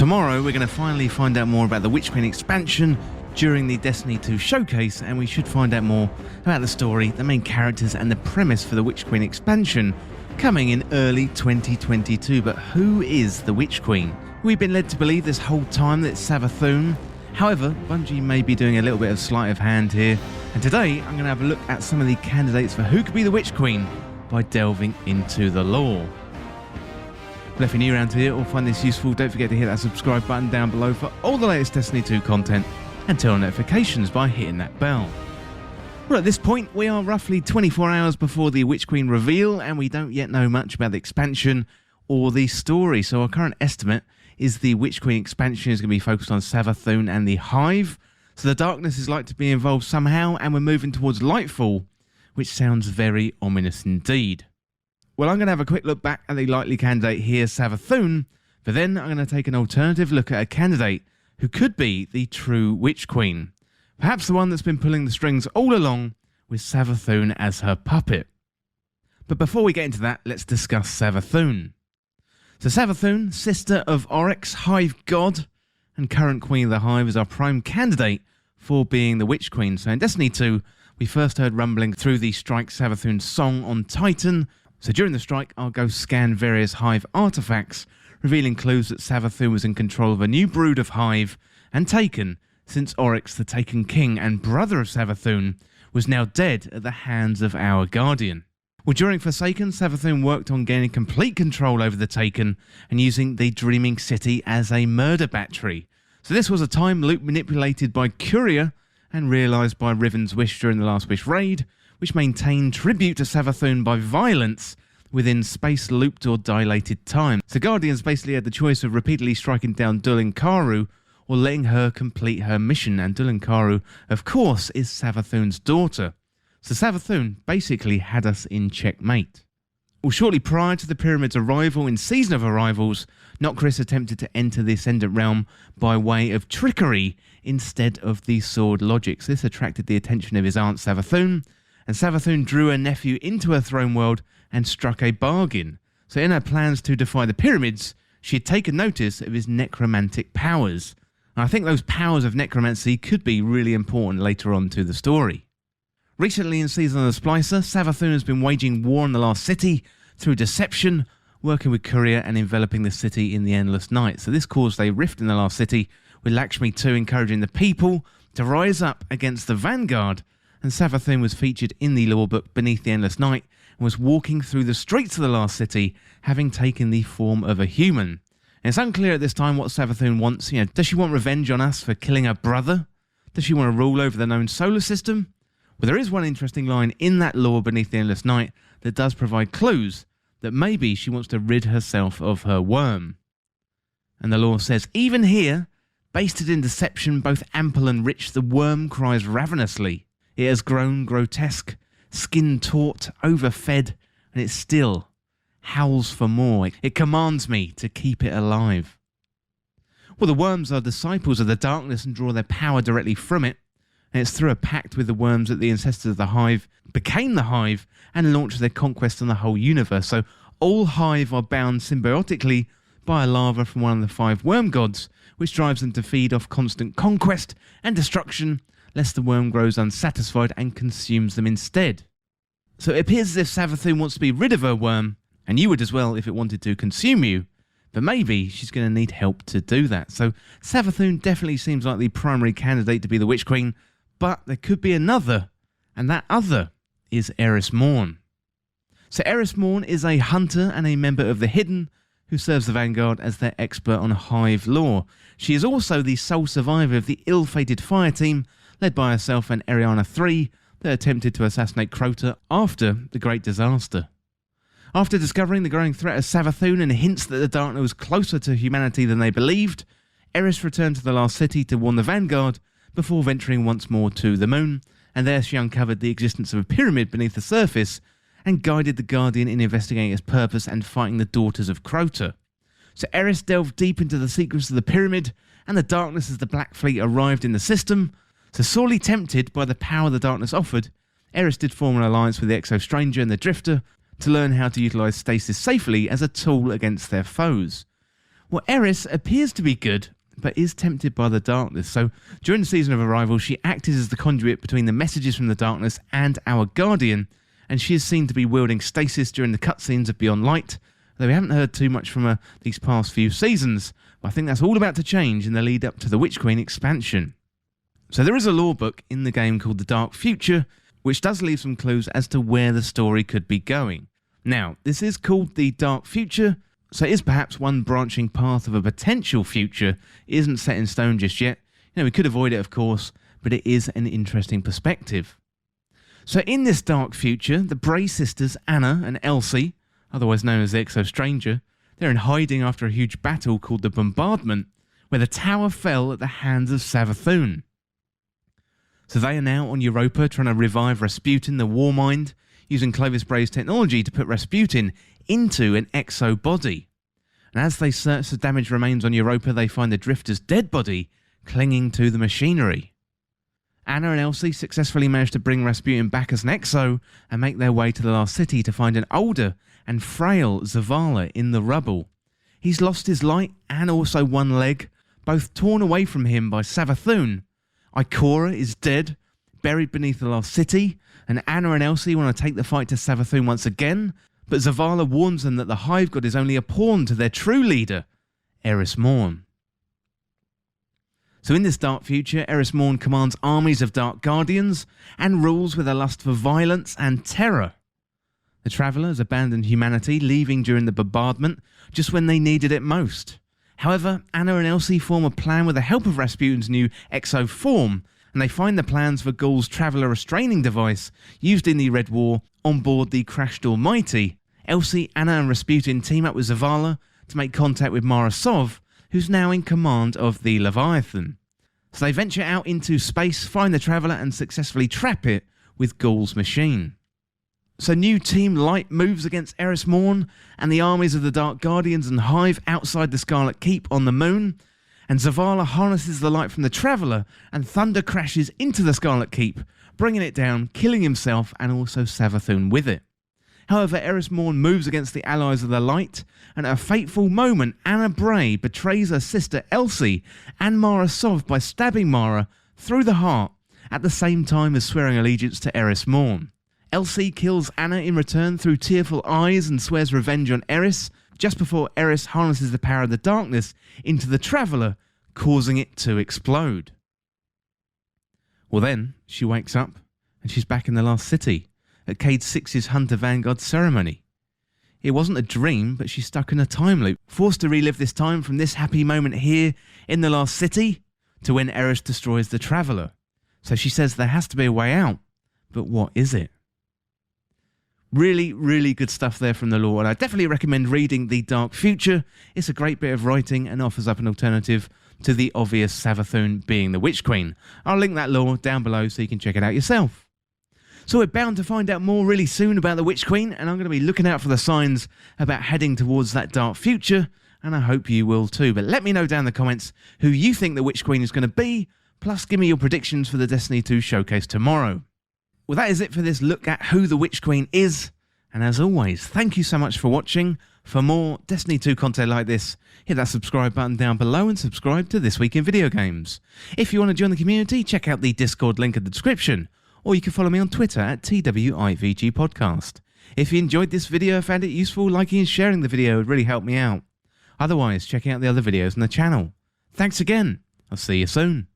Tomorrow we're going to finally find out more about the Witch Queen expansion during the Destiny 2 showcase, and we should find out more about the story, the main characters and the premise for the Witch Queen expansion coming in early 2022. But who is the Witch Queen? We've been led to believe this whole time that it's Savathun. However, Bungie may be doing a little bit of sleight of hand here, and today I'm going to have a look at some of the candidates for who could be the Witch Queen by delving into the lore. But if you're new around here or find this useful, don't forget to hit that subscribe button down below for all the latest Destiny 2 content and turn on notifications by hitting that bell. Well, at this point we are roughly 24 hours before the Witch Queen reveal, and we don't yet know much about the expansion or the story. So our current estimate is the Witch Queen expansion is going to be focused on Savathun and the Hive. So the darkness is like to be involved somehow, and we're moving towards Lightfall, which sounds very ominous indeed. Well, I'm going to have a quick look back at the likely candidate here, Savathun, but then I'm going to take an alternative look at a candidate who could be the true Witch Queen. Perhaps the one that's been pulling the strings all along with Savathun as her puppet. But before we get into that, let's discuss Savathun. So Savathun, sister of Oryx, Hive God, and current Queen of the Hive, is our prime candidate for being the Witch Queen. So in Destiny 2, we first heard rumbling through the Strike Savathun song on Titan. So during the strike, our ghost scanned various Hive artifacts, revealing clues that Savathun was in control of a new brood of Hive and taken, since Oryx, the Taken King and brother of Savathun, was now dead at the hands of our Guardian. Well, during Forsaken, Savathun worked on gaining complete control over the Taken and using the Dreaming City as a murder battery. So this was a time loop manipulated by Courier and realised by Riven's Wish during the Last Wish raid, which maintained tribute to Savathun by violence within space-looped or dilated time. So Guardians basically had the choice of repeatedly striking down Dulinkaru or letting her complete her mission, and Dulinkaru, of course, is Savathun's daughter. So Savathun basically had us in checkmate. Well, shortly prior to the Pyramid's arrival in Season of Arrivals, Nokris attempted to enter the Ascendant Realm by way of trickery instead of the sword logic. So this attracted the attention of his aunt Savathun, and Savathun drew her nephew into her throne world and struck a bargain. So in her plans to defy the pyramids, she had taken notice of his necromantic powers. And I think those powers of necromancy could be really important later on to the story. Recently in Season of the Splicer, Savathun has been waging war on the Last City through deception, working with Courier and enveloping the city in the Endless Night. So this caused a rift in the Last City, with Lakshmi 2 encouraging the people to rise up against the Vanguard, and Savathun was featured in the lore book Beneath the Endless Night and was walking through the streets of the Last City, having taken the form of a human. And it's unclear at this time what Savathun wants. Does she want revenge on us for killing her brother? Does she want to rule over the known solar system? Well, there is one interesting line in that lore Beneath the Endless Night that does provide clues that maybe she wants to rid herself of her worm. And the lore says, even here, basted in deception both ample and rich, the worm cries ravenously. It has grown grotesque, skin taut, overfed, and it still howls for more. It commands me to keep it alive. Well, the worms are disciples of the darkness and draw their power directly from it. And it's through a pact with the worms that the ancestors of the Hive became the Hive and launched their conquest on the whole universe. So all Hive are bound symbiotically by a larva from one of the 5 worm gods, which drives them to feed off constant conquest and destruction, lest the worm grows unsatisfied and consumes them instead. So it appears as if Savathun wants to be rid of her worm, and you would as well if it wanted to consume you, but maybe she's going to need help to do that. So Savathun definitely seems like the primary candidate to be the Witch Queen, but there could be another, and that other is Erismorn. So Erismorn is a hunter and a member of the Hidden, who serves the Vanguard as their expert on Hive lore. She is also the sole survivor of the ill-fated fire team, led by herself and Ariana 3, that attempted to assassinate Crota after the Great Disaster. After discovering the growing threat of Savathun and hints that the Darkness was closer to humanity than they believed, Eris returned to the Last City to warn the Vanguard before venturing once more to the Moon, and there she uncovered the existence of a pyramid beneath the surface and guided the Guardian in investigating its purpose and fighting the daughters of Crota. So Eris delved deep into the secrets of the pyramid and the darkness as the Black Fleet arrived in the system. So sorely tempted by the power the darkness offered, Eris did form an alliance with the Exo Stranger and the Drifter to learn how to utilise stasis safely as a tool against their foes. Well, Eris appears to be good, but is tempted by the darkness. So during the season of Arrival, she acted as the conduit between the messages from the darkness and our Guardian, and she is seen to be wielding stasis during the cutscenes of Beyond Light, though we haven't heard too much from her these past few seasons. But I think that's all about to change in the lead up to the Witch Queen expansion. So there is a lore book in the game called The Dark Future, which does leave some clues as to where the story could be going. Now, this is called The Dark Future, so it is perhaps one branching path of a potential future. It isn't set in stone just yet. We could avoid it, of course, but it is an interesting perspective. So in this dark future, the Bray sisters, Anna and Elsie, otherwise known as the Exo Stranger, they're in hiding after a huge battle called the Bombardment, where the tower fell at the hands of Savathun. So they are now on Europa trying to revive Rasputin, the Warmind, using Clovis Bray's technology to put Rasputin into an exo body. And as they search the damaged remains on Europa, they find the Drifter's dead body clinging to the machinery. Anna and Elsie successfully manage to bring Rasputin back as an exo and make their way to the last city to find an older and frail Zavala in the rubble. He's lost his light and also one leg, both torn away from him by Savathun. Ikora is dead, buried beneath the last city, and Anna and Elsie want to take the fight to Savathun once again, but Zavala warns them that the Hive God is only a pawn to their true leader, Erismorn. So in this dark future, Erismorn commands armies of Dark Guardians and rules with a lust for violence and terror. The Travellers abandoned humanity, leaving during the bombardment just when they needed it most. However, Anna and Elsie form a plan with the help of Rasputin's new exo form, and they find the plans for Ghaul's Traveller restraining device used in the Red War on board the Crashed Almighty. Elsie, Anna and Rasputin team up with Zavala to make contact with Mara Sov, who's now in command of the Leviathan. So they venture out into space, find the Traveller and successfully trap it with Ghaul's machine. So new Team Light moves against Erismorn and the armies of the Dark Guardians and Hive outside the Scarlet Keep on the moon, and Zavala harnesses the light from the Traveller and thunder crashes into the Scarlet Keep, bringing it down, killing himself and also Savathun with it. However, Erismorn moves against the allies of the light, and at a fateful moment, Anna Bray betrays her sister Elsie and Mara Sov by stabbing Mara through the heart at the same time as swearing allegiance to Erismorn. Elsie kills Anna in return through tearful eyes and swears revenge on Eris, just before Eris harnesses the power of the darkness into the Traveller, causing it to explode. Well then, she wakes up, and she's back in the last city, at Cade 6's Hunter Vanguard ceremony. It wasn't a dream, but she's stuck in a time loop, forced to relive this time from this happy moment here in the last city to when Eris destroys the Traveller. So she says there has to be a way out, but what is it? Really, really good stuff there from the lore, and I definitely recommend reading The Dark Future. It's a great bit of writing and offers up an alternative to the obvious Savathun being the Witch Queen. I'll link that lore down below so you can check it out yourself. So we're bound to find out more really soon about the Witch Queen, and I'm going to be looking out for the signs about heading towards that dark future, and I hope you will too. But let me know down in the comments who you think the Witch Queen is going to be, plus give me your predictions for the Destiny 2 showcase tomorrow. Well, that is it for this look at who the Witch Queen is, and as always, thank you so much for watching. For more Destiny 2 content like this, hit that subscribe button down below and subscribe to This Week in Video Games. If you want to join the community, check out the Discord link in the description, or you can follow me on Twitter at TWIVG Podcast. If you enjoyed this video and found it useful, liking and sharing the video would really help me out. Otherwise, check out the other videos on the channel. Thanks again. I'll see you soon.